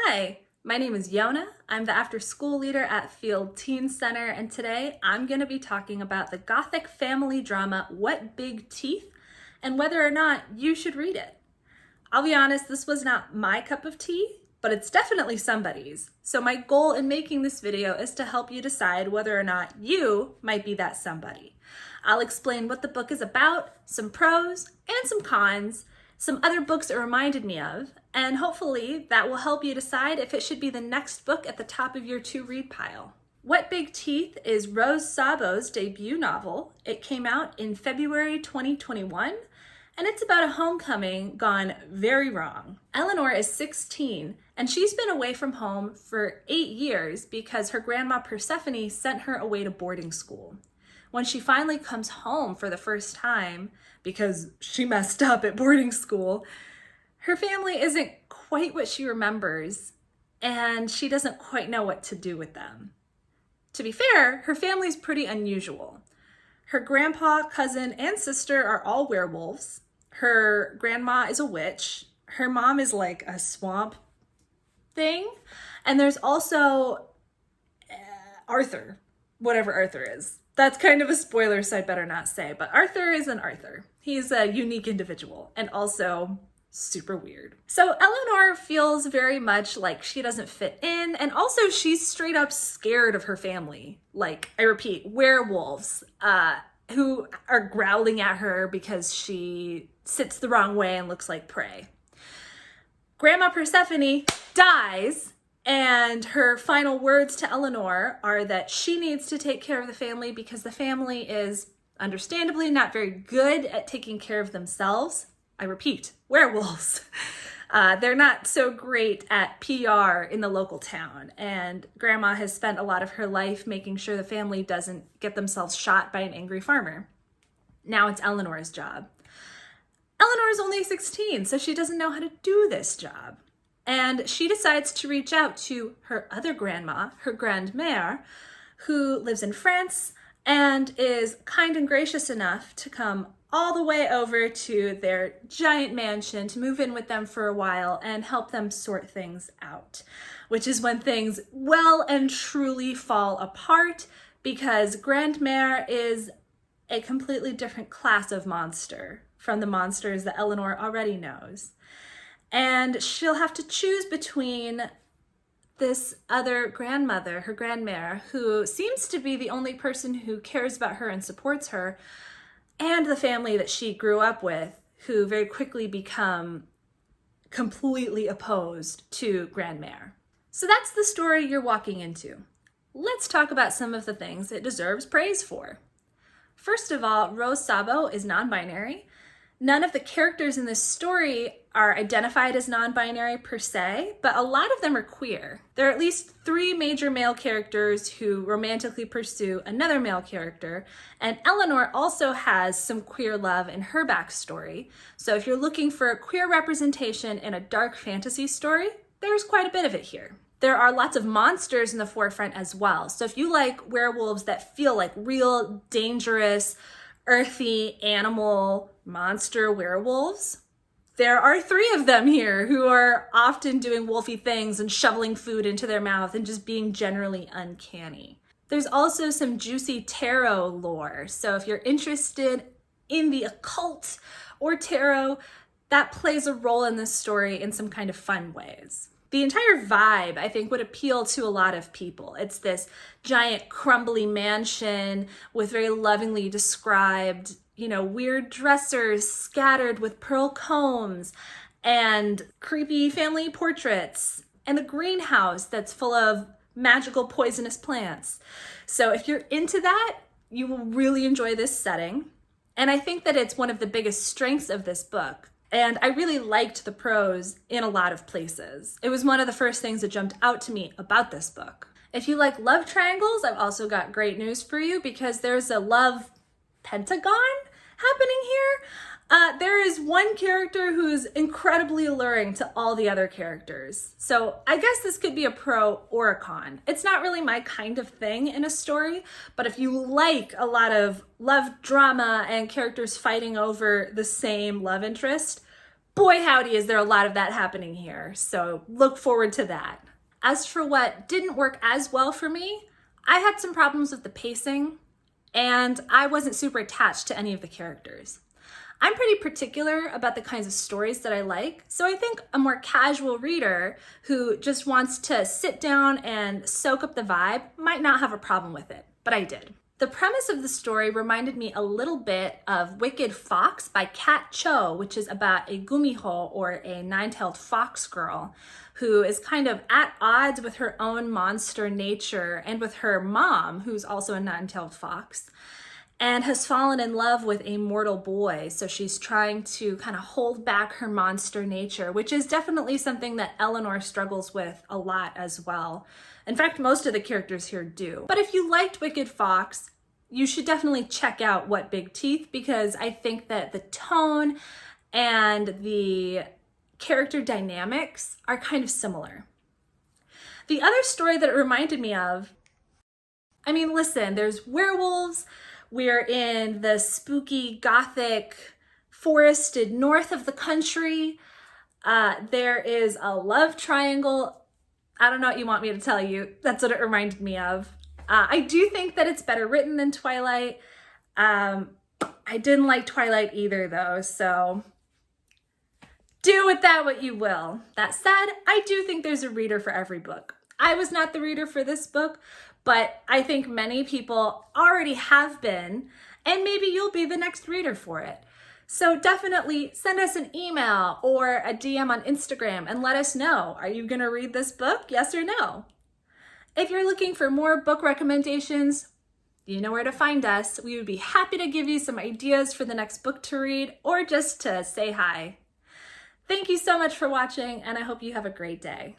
Hi, my name is Yona. I'm the after school leader at Field Teen Center, and today I'm going to be talking about the Gothic family drama What Big Teeth and whether or not you should read it. I'll be honest, this was not my cup of tea, but it's definitely somebody's. So my goal in making this video is to help you decide whether or not you might be that somebody. I'll explain what the book is about, some pros and some cons, some other books it reminded me of, and hopefully that will help you decide if it should be the next book at the top of your to-read pile. What Big Teeth is Rose Szabo's debut novel. It came out in February 2021, and it's about a homecoming gone very wrong. Eleanor is 16, and she's been away from home for 8 years because her grandma Persephone sent her away to boarding school. When she finally comes home for the first time, because she messed up at boarding school, her family isn't quite what she remembers, and she doesn't quite know what to do with them. To be fair, her family's pretty unusual. Her grandpa, cousin, and sister are all werewolves. Her grandma is a witch. Her mom is like a swamp thing. And there's also Arthur, whatever Arthur is. That's kind of a spoiler, so I'd better not say, but Arthur is an Arthur. He's a unique individual and also super weird. So Eleanor feels very much like she doesn't fit in, and also she's straight up scared of her family. Like, I repeat, werewolves who are growling at her because she sits the wrong way and looks like prey. Grandma Persephone dies, and her final words to Eleanor are that she needs to take care of the family because the family is understandably not very good at taking care of themselves. I repeat, werewolves. They're not so great at PR in the local town, and Grandma has spent a lot of her life making sure the family doesn't get themselves shot by an angry farmer. Now it's Eleanor's job. Eleanor is only 16, so she doesn't know how to do this job. And she decides to reach out to her other grandma, her grandmère, who lives in France and is kind and gracious enough to come all the way over to their giant mansion to move in with them for a while and help them sort things out, which is when things well and truly fall apart because grandmère is a completely different class of monster from the monsters that Eleanor already knows. And she'll have to choose between this other grandmother, her grandmère, who seems to be the only person who cares about her and supports her, and the family that she grew up with, who very quickly become completely opposed to grandmère. So that's the story you're walking into. Let's talk about some of the things it deserves praise for. First of all, Rose Szabo is non-binary. None of the characters in this story are identified as non-binary per se, but a lot of them are queer. There are at least 3 major male characters who romantically pursue another male character, and Eleanor also has some queer love in her backstory. So if you're looking for a queer representation in a dark fantasy story, there's quite a bit of it here. There are lots of monsters in the forefront as well. So if you like werewolves that feel like real, dangerous, earthy animal monster werewolves, there are 3 of them here who are often doing wolfy things and shoveling food into their mouth and just being generally uncanny. There's also some juicy tarot lore. So if you're interested in the occult or tarot, that plays a role in this story in some kind of fun ways. The entire vibe, I think, would appeal to a lot of people. It's this giant crumbly mansion with very lovingly described, weird dressers scattered with pearl combs and creepy family portraits, and the greenhouse that's full of magical poisonous plants. So if you're into that, you will really enjoy this setting. And I think that it's one of the biggest strengths of this book. And I really liked the prose in a lot of places. It was one of the first things that jumped out to me about this book. If you like love triangles, I've also got great news for you because there's a love pentagon happening here. There is one character who is incredibly alluring to all the other characters. So I guess this could be a pro or a con. It's not really my kind of thing in a story, but if you like a lot of love drama and characters fighting over the same love interest, boy howdy is there a lot of that happening here, so look forward to that. As for what didn't work as well for me, I had some problems with the pacing, and I wasn't super attached to any of the characters. I'm pretty particular about the kinds of stories that I like, so I think a more casual reader who just wants to sit down and soak up the vibe might not have a problem with it, but I did. The premise of the story reminded me a little bit of Wicked Fox by Kat Cho, which is about a gumiho, or a nine-tailed fox girl, who is kind of at odds with her own monster nature and with her mom, who's also a nine-tailed fox, and has fallen in love with a mortal boy. So she's trying to kind of hold back her monster nature, which is definitely something that Eleanor struggles with a lot as well. In fact, most of the characters here do. But if you liked Wicked Fox, you should definitely check out What Big Teeth, because I think that the tone and the character dynamics are kind of similar. The other story that it reminded me of, I mean, listen, there's werewolves. We're in the spooky, gothic, forested north of the country. There is a love triangle. I don't know what you want me to tell you. That's what it reminded me of. I do think that it's better written than Twilight. I didn't like Twilight either, though, so do with that what you will. That said, I do think there's a reader for every book. I was not the reader for this book, but I think many people already have been, and maybe you'll be the next reader for it. So definitely send us an email or a DM on Instagram and let us know, are you gonna read this book, yes or no? If you're looking for more book recommendations, you know where to find us. We would be happy to give you some ideas for the next book to read, or just to say hi. Thank you so much for watching, and I hope you have a great day.